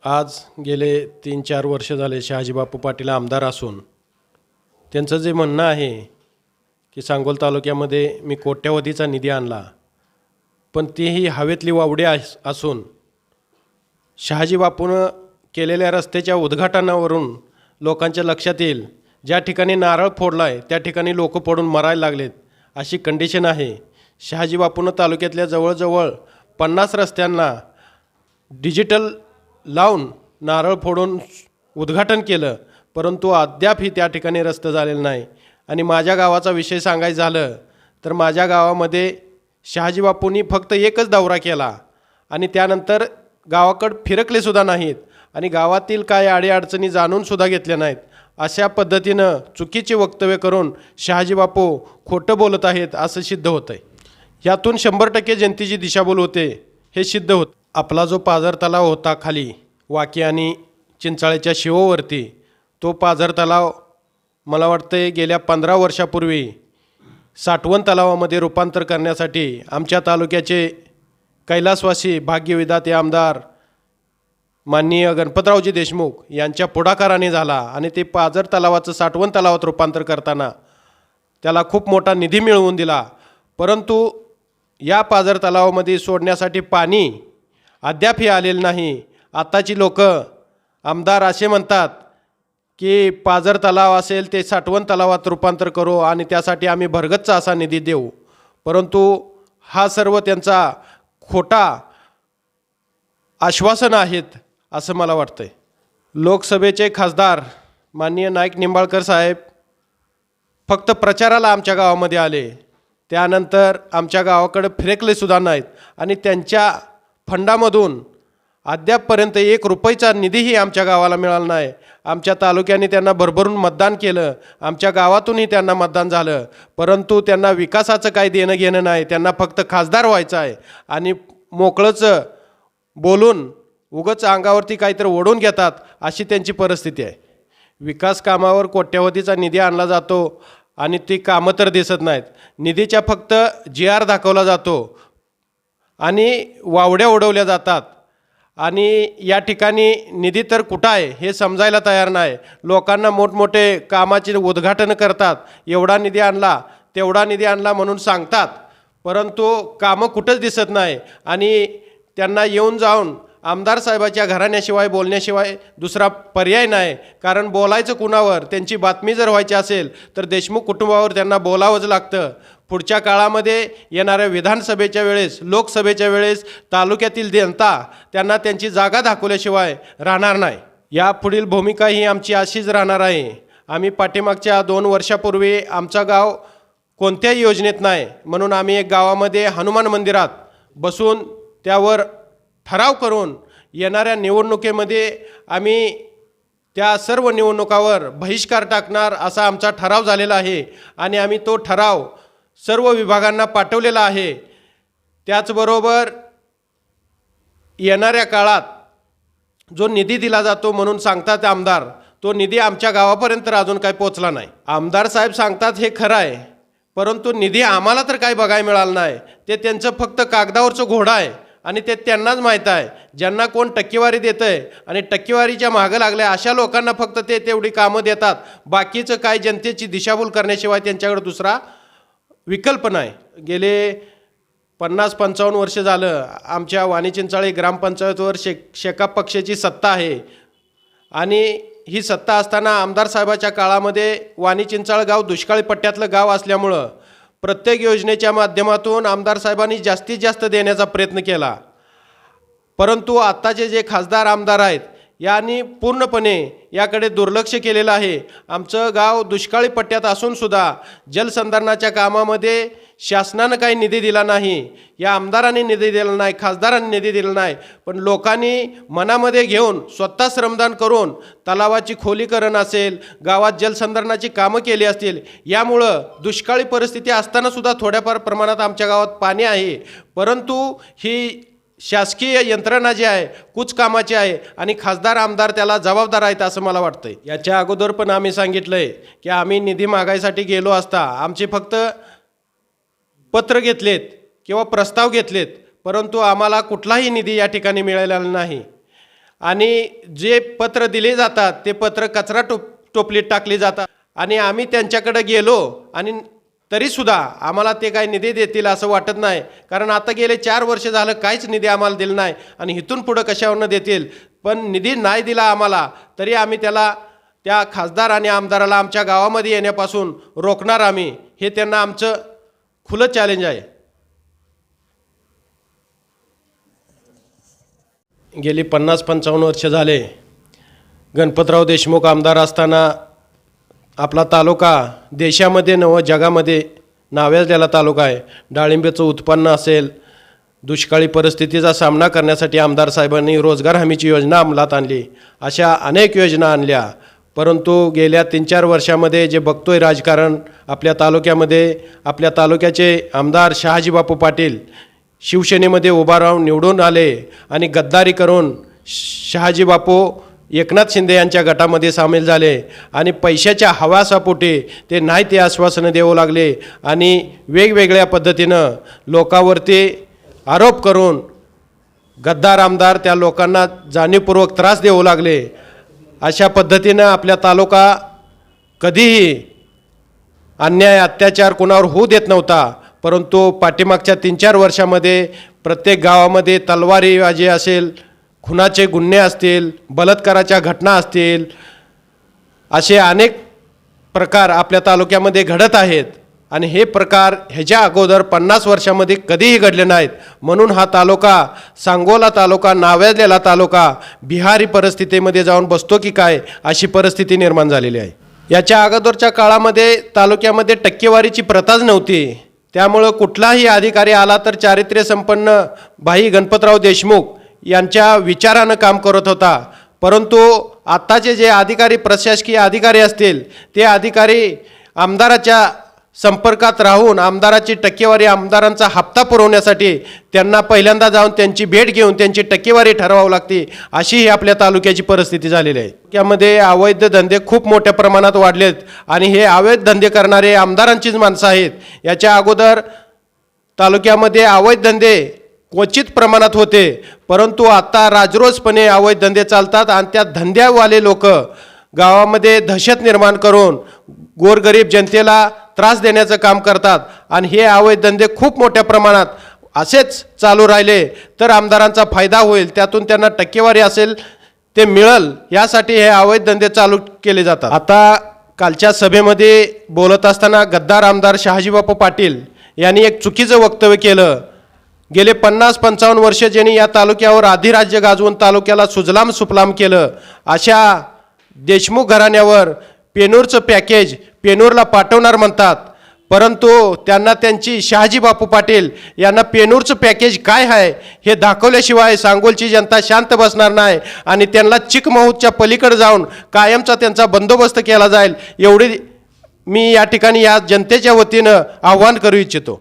आज गेले 3-4 वर्ष झाले शहाजीबापू पाटील आमदार असून त्यांचं जे म्हणणं आहे की सांगोल तालुक्यामध्ये मी कोट्यवधीचा निधी आणला, पण तीही हवेतली वावडी असून शहाजीबापूनं केलेल्या रस्त्याच्या उद्घाटनावरून लोकांच्या लक्षात येईल, ज्या ठिकाणी नारळ फोडला आहे त्या ठिकाणी लोक पडून मरायला लागलेत अशी कंडिशन आहे। शहाजीबापूनं तालुक्यातल्या जवळजवळ 50 रस्त्यांना डिजिटल लावून नारळ फोडून उद्घाटन केलं, परंतु अद्यापही त्या ठिकाणी रस्ते झालेलं नाही। आणि माझ्या गावाचा विषय सांगायचं झालं तर माझ्या गावामध्ये शहाजीबापूंनी फक्त एकच दौरा केला आणि त्यानंतर गावाकडे फिरकलेसुद्धा नाहीत आणि गावातील काय अडीअडचणी जाणूनसुद्धा घेतल्या नाहीत। अशा पद्धतीनं चुकीचे वक्तव्य करून शहाजीबापू खोटं बोलत आहेत असं सिद्ध होतं आहे। यातून 100% जनतेची दिशाभूल होते हे सिद्ध होतं। आपला जो पाझर तलाव होता खाली वाकी आणि चिंचाळेच्या शिववरती, तो पाझर तलाव मला वाटतं गेल्या 15 वर्षापूर्वी साठवण तलावामध्ये रूपांतर करण्यासाठी आमच्या तालुक्याचे कैलासवासी भाग्यविधाते आमदार माननीय गणपतरावजी देशमुख यांच्या पुढाकाराने झाला आणि ते पाझर तलावाचं साठवण तलावात रूपांतर करताना त्याला खूप मोठा निधी मिळवून दिला। परंतु या पाझर तलावामध्ये सोडण्यासाठी पाणी अद्यापही आलेलं नाही। आताची लोक आमदार असे म्हणतात की पाझर तलाव असेल ते साठवण तलावात रूपांतर करू आणि त्यासाठी आम्ही भरगच्च असा निधी देऊ, परंतु हा सर्व त्यांचा खोटा आश्वासन आहेत असं मला वाटतंय। लोकसभेचे खासदार माननीय नाईक निंबाळकर साहेब फक्त प्रचाराला आमच्या गावामध्ये आले, त्यानंतर आमच्या गावाकडे फिरकलेसुद्धा नाहीत आणि त्यांच्या फंडामधून अद्यापपर्यंत 1 रुपयाचा निधीही आमच्या गावाला मिळाला नाही। आमच्या तालुक्याने त्यांना भरभरून मतदान केलं, आमच्या गावातूनही त्यांना मतदान झालं, परंतु त्यांना विकासाचं काही देणं घेणं नाही। त्यांना फक्त खासदार व्हायचं आहे आणि मोकळंच बोलून उगाच अंगावरती काहीतरी ओढून घेतात अशी त्यांची परिस्थिती आहे। विकास कामावर कोट्यवधीचा निधी आणला जातो आणि ती कामं तर दिसत नाहीत। निधीच्या फक्त GR दाखवला जातो आणि वावड्या उडवल्या जातात आणि या ठिकाणी निधी तर कुठं आहे हे समजायला तयार नाही। लोकांना मोठमोठे कामाचे उद्घाटन करतात, एवढा निधी आणला तेवढा निधी आणला म्हणून सांगतात, परंतु कामं कुठंच दिसत नाही आणि त्यांना येऊन जाऊन आमदार साहेबाच्या घराण्याशिवाय बोलण्याशिवाय दुसरा पर्याय नाही। कारण बोलायचं कुणावर, त्यांची बातमी जर व्हायची असेल तर देशमुख कुटुंबावर त्यांना बोलावंच लागतं। पुढच्या काळामध्ये येणाऱ्या विधानसभेच्या वेळेस, लोकसभेच्या वेळेस तालुक्यातील जनता त्यांना त्यांची जागा दाखवल्याशिवाय राहणार नाही। यापुढील भूमिका ही आमची अशीच राहणार आहे। आम्ही पाठीमागच्या 2 वर्षापूर्वी आमचा गाव कोणत्याही योजनेत नाही म्हणून आम्ही एक गावामध्ये हनुमान मंदिरात बसून त्यावर ठराव करून येणाऱ्या निवडणुकीमध्ये आम्ही त्या सर्व निवडणुकावर बहिष्कार टाकणार असा आमचा ठराव झालेला आहे आणि आम्ही तो ठराव सर्व विभागांना पाठवलेला आहे। त्याचबरोबर येणाऱ्या काळात जो निधी दिला जातो म्हणून सांगतात आमदार, तो निधी आमच्या गावापर्यंत अजून काही पोचला नाही। आमदार साहेब सांगतात हे खरं आहे, परंतु निधी आम्हाला तर काही बघायला मिळाला नाही। ते त्यांचं फक्त कागदावरचं घोडं आहे आणि ते त्यांनाच माहीत आहे। ज्यांना कोण टक्केवारी देतं आहे आणि टक्केवारीच्या मागं लागल्या अशा लोकांना फक्त ते तेवढी कामं देतात, बाकीचं काय जनतेची दिशाभूल करण्याशिवाय त्यांच्याकडे दुसरा विकल्प नाही। गेले 50-55 वर्ष झालं आमच्या वाणी चिंचाळे ग्रामपंचायतवर शेकाप पक्षाची सत्ता आहे आणि ही सत्ता असताना आमदार साहेबाच्या काळामध्ये वाणी चिंचाळ गाव दुष्काळी पट्ट्यातलं गाव असल्यामुळं प्रत्येक योजनेच्या माध्यमातून आमदार साहेबांनी जास्तीत जास्त देण्याचा प्रयत्न केला, परंतु आत्ताचे जे खासदार आमदार आहेत यांनी पूर्णपणे याकडे दुर्लक्ष केलेलं आहे। आमचं गाव दुष्काळी पट्ट्यात असूनसुद्धा जलसंधारणाच्या कामामध्ये शासनानं काही निधी दिला नाही, या आमदारांनी निधी दिला नाही, खासदारांनी निधी दिला नाही, पण लोकांनी मनामध्ये घेऊन स्वतः श्रमदान करून तलावाची खोलीकरण असेल, गावात जलसंधारणाची कामं केली असतील। यामुळं दुष्काळी परिस्थिती असतानासुद्धा थोड्याफार प्रमाणात आमच्या गावात पाणी आहे, परंतु ही शासकीय यंत्रणा जी आहे कुच कामाची आहे आणि खासदार आमदार त्याला जबाबदार आहेत असं मला वाटतंय। याच्या अगोदर पण आम्ही सांगितलंय की आम्ही निधी मागायसाठी गेलो असता आमचे फक्त पत्र घेतलेत किंवा प्रस्ताव घेतलेत, परंतु आम्हाला कुठलाही निधी या ठिकाणी मिळालेला नाही। आणि जे पत्र दिले जातात ते पत्र कचरा टोपलीत टाकले जातात आणि आम्ही त्यांच्याकडे गेलो आणि तरीसुद्धा आम्हाला ते काय निधी देतील असं वाटत नाही, कारण आता गेले 4 वर्ष झालं काहीच निधी आम्हाला दिला नाही आणि इथून पुढं कशावरनं देतील. पण निधी नाही दिला आम्हाला तरी आम्ही त्या खासदार आणि आमदाराला आमच्या गावामध्ये येण्यापासून रोखणार आम्ही. हे त्यांना आमचं खुलं चॅलेंज आहे. गेली 50-55 वर्ष झाले गणपतराव देशमुख आमदार असताना आपला तालुका देशामध्ये नव्हे जगामध्ये नावाजलेला तालुका आहे. डाळिंबाचं उत्पन्न असेल, दुष्काळी परिस्थितीचा सामना करण्यासाठी आमदार साहेबांनी रोजगार हमीची योजना अंमलात आणली. अशा अनेक योजना आणल्या, परंतु गेल्या 3-4 वर्षामध्ये जे बघतोय राजकारण आपल्या तालुक्यामध्ये, आपल्या तालुक्याचे आमदार शहाजी बापू पाटील शिवसेनेमध्ये उभा राहून निवडून आले आणि गद्दारी करून शहाजी बापू एकनाथ शिंदे यांच्या गटामध्ये सामील झाले आणि पैशाच्या हवासापोटी ते नाही ते आश्वासनं देऊ लागले आणि वेगवेगळ्या पद्धतीनं लोकांवरती आरोप करून गद्दार आमदार त्या लोकांना जाणीवपूर्वक त्रास देऊ लागले. अशा पद्धतीनं आपल्या तालुका कधीही अन्याय अत्याचार कोणावर होऊ देत नव्हता, परंतु पाठीमागच्या 3-4 वर्षामध्ये प्रत्येक गावामध्ये तलवारीबाजी असेल, खुनाचे गुन्हे असतील, बलात्काराच्या घटना असतील, असे अनेक प्रकार आपल्या तालुक्यामध्ये घडत आहेत आणि हे प्रकार ह्याच्या अगोदर 50 वर्षामध्ये कधीही घडले नाहीत. म्हणून हा तालुका, सांगोला तालुका, नावाजलेला तालुका बिहारी परिस्थितीमध्ये जाऊन बसतो की काय अशी परिस्थिती निर्माण झालेली आहे. याच्या अगोदरच्या काळामध्ये तालुक्यामध्ये टक्केवारीची प्रथाच नव्हती, त्यामुळं कुठलाही अधिकारी आला तर चारित्र्यसंपन्न भाई गणपतराव देशमुख यांच्या विचारानं काम करत होता. परंतु आत्ताचे जे अधिकारी, प्रशासकीय अधिकारी असतील, ते अधिकारी आमदाराच्या संपर्कात राहून आमदाराची टक्केवारी, आमदारांचा हप्ता पुरवण्यासाठी त्यांना पहिल्यांदा जाऊन त्यांची भेट घेऊन त्यांची टक्केवारी ठरवावी लागते. अशी ही आपल्या तालुक्याची परिस्थिती झालेली आहे. त्यामध्ये अवैध धंदे खूप मोठ्या प्रमाणात वाढलेत आणि हे अवैध धंदे करणारे आमदारांचीच माणसं आहेत. याच्या अगोदर तालुक्यामध्ये अवैध धंदे क्वचित प्रमाणात होते, परंतु आता राजरोसपणे अवैध धंदे चालतात आणि त्या धंद्यावाले लोक गावामध्ये दहशत निर्माण करून गोरगरीब जनतेला त्रास देण्याचं काम करतात आणि हे अवैध धंदे खूप मोठ्या प्रमाणात असेच चालू राहिले तर आमदारांचा फायदा होईल, त्यातून त्यांना टक्केवारी असेल ते मिळेल, यासाठी हे अवैध धंदे चालू केले जातात. आता कालच्या सभेमध्ये बोलत असताना गद्दार आमदार शहाजीबापू पाटील यांनी एक चुकीचं वक्तव्य केलं. गेले 50-55 वर्ष ज्यांनी या तालुक्यावर अधिराज्य गाजवून तालुक्याला सुजलाम सुफलाम केलं, अशा देशमुख घराण्यावर पेनूरचं पॅकेज पेनूरला पाठवणार म्हणतात, परंतु त्यांना त्यांची शहाजी बापू पाटील यांना पेनूरचं पॅकेज काय आहे हे दाखवल्याशिवाय सांगोलची जनता शांत बसणार नाही आणि त्यांना चिकमहूदच्या पलीकडे जाऊन कायमचा त्यांचा बंदोबस्त केला जाईल, एवढी मी या ठिकाणी या जनतेच्या वतीनं आव्हान करू इच्छितो.